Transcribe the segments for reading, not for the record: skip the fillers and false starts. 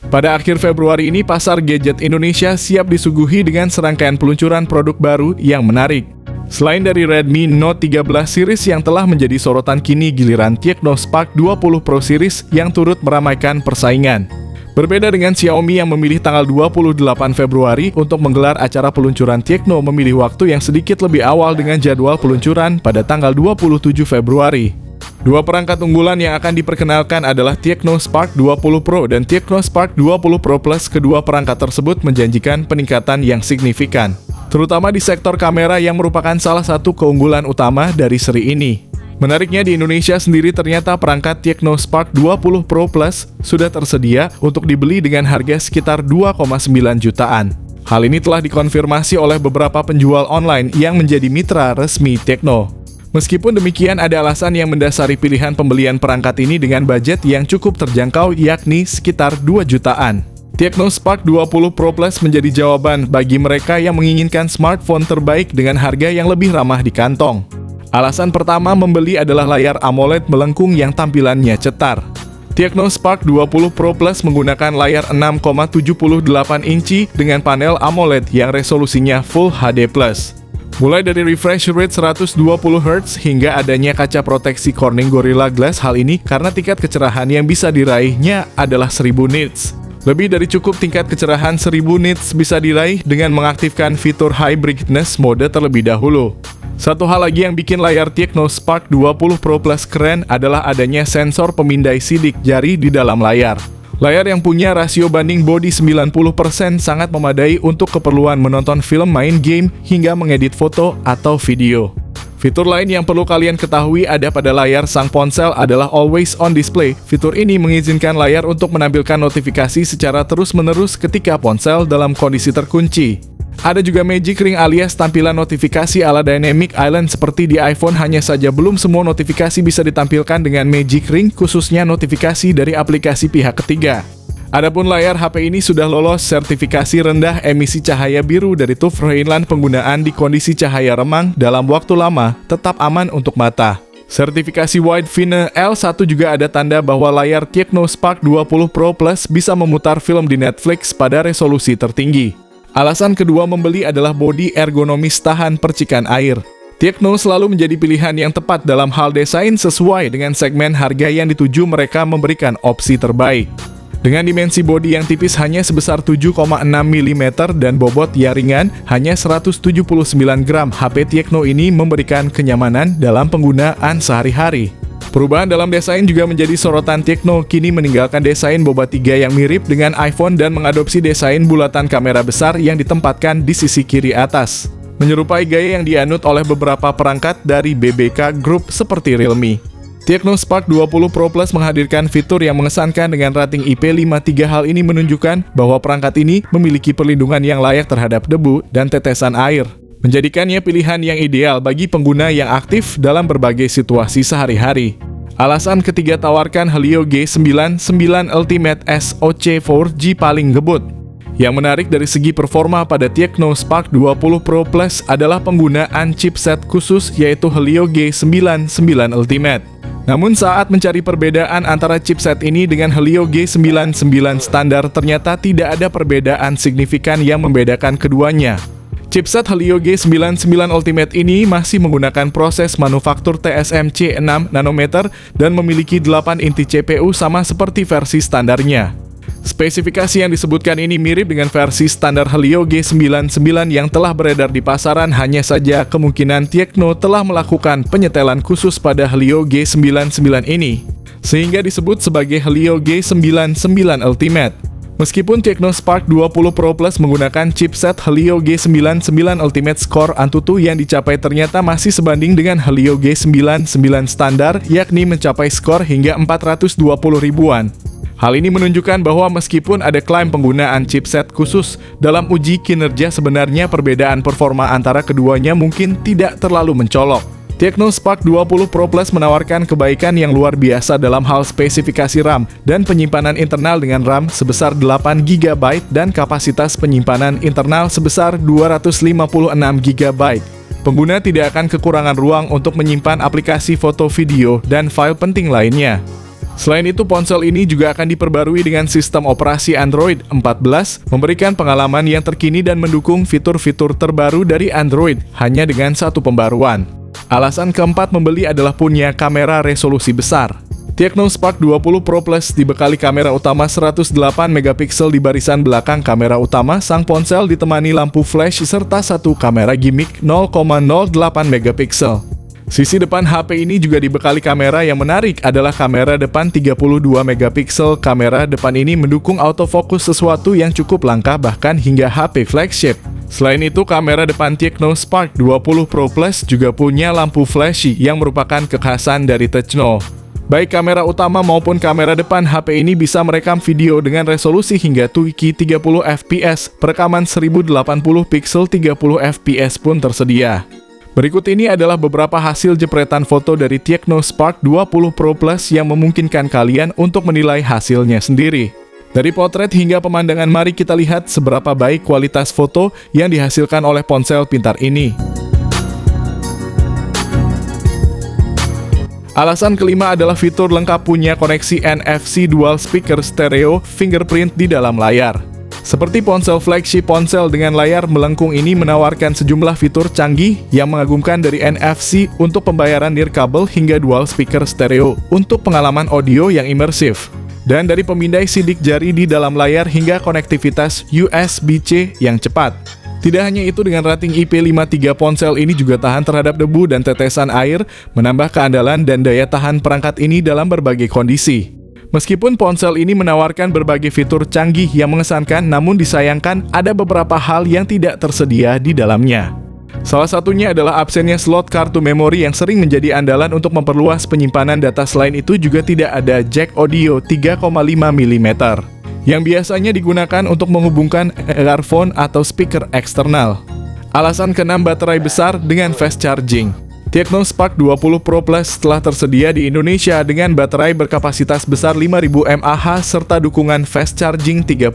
Pada akhir Februari ini, pasar gadget Indonesia siap disuguhi dengan serangkaian peluncuran produk baru yang menarik. Selain dari Redmi Note 13 series yang telah menjadi sorotan, kini giliran Tecno Spark 20 Pro series yang turut meramaikan persaingan. Berbeda dengan Xiaomi yang memilih tanggal 28 Februari untuk menggelar acara peluncuran, Tecno memilih waktu yang sedikit lebih awal dengan jadwal peluncuran pada tanggal 27 Februari. Dua perangkat unggulan yang akan diperkenalkan adalah Tecno Spark 20 Pro dan Tecno Spark 20 Pro Plus. Kedua perangkat tersebut menjanjikan peningkatan yang signifikan, terutama di sektor kamera yang merupakan salah satu keunggulan utama dari seri ini. Menariknya, di Indonesia sendiri ternyata perangkat Tecno Spark 20 Pro Plus sudah tersedia untuk dibeli dengan harga sekitar 2,9 jutaan. Hal ini telah dikonfirmasi oleh beberapa penjual online yang menjadi mitra resmi Tecno. Meskipun demikian, ada alasan yang mendasari pilihan pembelian perangkat ini dengan budget yang cukup terjangkau, yakni sekitar 2 jutaan. Tecno Spark 20 Pro Plus menjadi jawaban bagi mereka yang menginginkan smartphone terbaik dengan harga yang lebih ramah di kantong. Alasan pertama membeli adalah layar AMOLED melengkung yang tampilannya cetar. Tecno Spark 20 Pro Plus menggunakan layar 6,78 inci dengan panel AMOLED yang resolusinya Full HD+. Mulai dari refresh rate 120 Hz hingga adanya kaca proteksi Corning Gorilla Glass. Hal ini karena tingkat kecerahan yang bisa diraihnya adalah 1000 nits. Lebih dari cukup tingkat kecerahan 1000 nits bisa diraih dengan mengaktifkan fitur High Brightness mode terlebih dahulu. Satu hal lagi yang bikin layar Tecno Spark 20 Pro Plus keren adalah adanya sensor pemindai sidik jari di dalam layar. Layar yang punya rasio banding bodi 90% sangat memadai untuk keperluan menonton film, main game, hingga mengedit foto atau video. Fitur lain yang perlu kalian ketahui ada pada layar sang ponsel adalah Always On Display. Fitur ini mengizinkan layar untuk menampilkan notifikasi secara terus-menerus ketika ponsel dalam kondisi terkunci. Ada juga Magic Ring alias tampilan notifikasi ala Dynamic Island seperti di iPhone, hanya saja belum semua notifikasi bisa ditampilkan dengan Magic Ring, khususnya notifikasi dari aplikasi pihak ketiga. Adapun layar HP ini sudah lolos sertifikasi rendah emisi cahaya biru dari TÜV Rheinland. Penggunaan di kondisi cahaya remang dalam waktu lama tetap aman untuk mata. Sertifikasi Wide Fine L1 juga ada tanda bahwa layar Tecno Spark 20 Pro Plus bisa memutar film di Netflix pada resolusi tertinggi. Alasan kedua membeli adalah bodi ergonomis tahan percikan air. Tecno selalu menjadi pilihan yang tepat dalam hal desain sesuai dengan segmen harga yang dituju. Mereka memberikan opsi terbaik. Dengan dimensi bodi yang tipis hanya sebesar 7,6 mm dan bobot yang ringan hanya 179 gram, HP Tecno ini memberikan kenyamanan dalam penggunaan sehari-hari. Perubahan dalam desain juga menjadi sorotan. Tecno kini meninggalkan desain boba 3 yang mirip dengan iPhone dan mengadopsi desain bulatan kamera besar yang ditempatkan di sisi kiri atas, menyerupai gaya yang dianut oleh beberapa perangkat dari BBK Group seperti Realme. Tecno Spark 20 Pro Plus menghadirkan fitur yang mengesankan dengan rating IP53. Hal ini menunjukkan bahwa perangkat ini memiliki perlindungan yang layak terhadap debu dan tetesan air, menjadikannya pilihan yang ideal bagi pengguna yang aktif dalam berbagai situasi sehari-hari. Alasan ketiga, tawarkan Helio G99 Ultimate SoC 4G paling ngebut. Yang menarik dari segi performa pada Tecno Spark 20 Pro Plus adalah penggunaan chipset khusus yaitu Helio G99 Ultimate. Namun saat mencari perbedaan antara chipset ini dengan Helio G99 standar, ternyata tidak ada perbedaan signifikan yang membedakan keduanya. Chipset Helio G99 Ultimate ini masih menggunakan proses manufaktur TSMC 6 nanometer dan memiliki 8 inti CPU sama seperti versi standarnya. Spesifikasi yang disebutkan ini mirip dengan versi standar Helio G99 yang telah beredar di pasaran, hanya saja kemungkinan Tecno telah melakukan penyetelan khusus pada Helio G99 ini, sehingga disebut sebagai Helio G99 Ultimate. Meskipun Tecno Spark 20 Pro Plus menggunakan chipset Helio G99 Ultimate, skor Antutu yang dicapai ternyata masih sebanding dengan Helio G99 standar, yakni mencapai skor hingga 420 ribuan. Hal ini menunjukkan bahwa meskipun ada klaim penggunaan chipset khusus dalam uji kinerja, sebenarnya perbedaan performa antara keduanya mungkin tidak terlalu mencolok. Tecno Spark 20 Pro Plus menawarkan kebaikan yang luar biasa dalam hal spesifikasi RAM dan penyimpanan internal dengan RAM sebesar 8 GB dan kapasitas penyimpanan internal sebesar 256 GB. Pengguna tidak akan kekurangan ruang untuk menyimpan aplikasi foto, video, dan file penting lainnya. Selain itu, ponsel ini juga akan diperbarui dengan sistem operasi Android 14, memberikan pengalaman yang terkini dan mendukung fitur-fitur terbaru dari Android, hanya dengan satu pembaruan. Alasan keempat membeli adalah punya kamera resolusi besar. Tecno Spark 20 Pro Plus dibekali kamera utama 108 megapiksel di barisan belakang kamera utama. Sang ponsel ditemani lampu flash serta satu kamera gimmick 0,08 megapiksel. Sisi depan HP ini juga dibekali kamera yang menarik adalah kamera depan 32 megapiksel. Kamera depan ini mendukung autofocus, sesuatu yang cukup langka bahkan hingga HP flagship. Selain itu, kamera depan Tecno Spark 20 Pro Plus juga punya lampu flashy yang merupakan kekhasan dari Tecno. Baik kamera utama maupun kamera depan HP ini bisa merekam video dengan resolusi hingga 2K 30 fps. Perekaman 1080 pixel 30 fps pun tersedia. Berikut ini adalah beberapa hasil jepretan foto dari Tecno Spark 20 Pro Plus yang memungkinkan kalian untuk menilai hasilnya sendiri. Dari potret hingga pemandangan, mari kita lihat seberapa baik kualitas foto yang dihasilkan oleh ponsel pintar ini. Alasan kelima adalah fitur lengkap punya koneksi NFC dual speaker stereo fingerprint di dalam layar. Seperti ponsel flagship, ponsel dengan layar melengkung ini menawarkan sejumlah fitur canggih yang mengagumkan, dari NFC untuk pembayaran nirkabel hingga dual speaker stereo untuk pengalaman audio yang imersif. Dan dari pemindai sidik jari di dalam layar hingga konektivitas USB-C yang cepat. Tidak hanya itu, dengan rating IP53 ponsel ini juga tahan terhadap debu dan tetesan air, menambah keandalan dan daya tahan perangkat ini dalam berbagai kondisi. Meskipun ponsel ini menawarkan berbagai fitur canggih yang mengesankan, namun disayangkan ada beberapa hal yang tidak tersedia di dalamnya. Salah satunya adalah absennya slot kartu memori yang sering menjadi andalan untuk memperluas penyimpanan data. Selain itu juga tidak ada jack audio 3,5 mm yang biasanya digunakan untuk menghubungkan earphone atau speaker eksternal. Alasan keenam, baterai besar dengan fast charging. Tecno Spark 20 Pro Plus telah tersedia di Indonesia dengan baterai berkapasitas besar 5000 mAh serta dukungan fast charging 33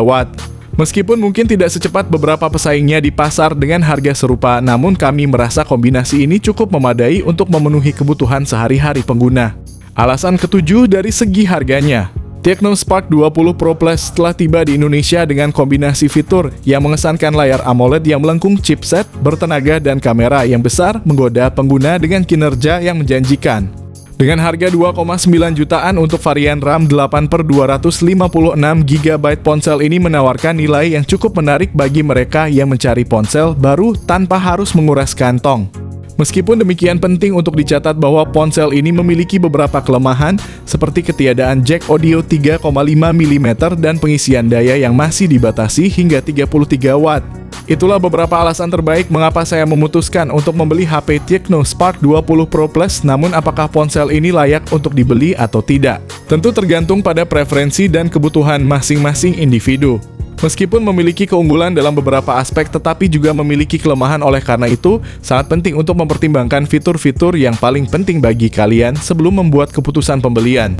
watt. Meskipun mungkin tidak secepat beberapa pesaingnya di pasar dengan harga serupa, namun kami merasa kombinasi ini cukup memadai untuk memenuhi kebutuhan sehari-hari pengguna. Alasan ketujuh, dari segi harganya. Tecno Spark 20 Pro Plus telah tiba di Indonesia dengan kombinasi fitur yang mengesankan, layar AMOLED yang melengkung, chipset bertenaga, dan kamera yang besar menggoda pengguna dengan kinerja yang menjanjikan. Dengan harga 2,9 jutaan untuk varian RAM 8/256 GB, ponsel ini menawarkan nilai yang cukup menarik bagi mereka yang mencari ponsel baru tanpa harus menguras kantong. Meskipun demikian, penting untuk dicatat bahwa ponsel ini memiliki beberapa kelemahan, seperti ketiadaan jack audio 3,5 mm dan pengisian daya yang masih dibatasi hingga 33 watt. Itulah beberapa alasan terbaik mengapa saya memutuskan untuk membeli HP Tecno Spark 20 Pro Plus. Namun apakah ponsel ini layak untuk dibeli atau tidak? Tentu tergantung pada preferensi dan kebutuhan masing-masing individu. Meskipun memiliki keunggulan dalam beberapa aspek, tetapi juga memiliki kelemahan. Oleh karena itu, sangat penting untuk mempertimbangkan fitur-fitur yang paling penting bagi kalian sebelum membuat keputusan pembelian.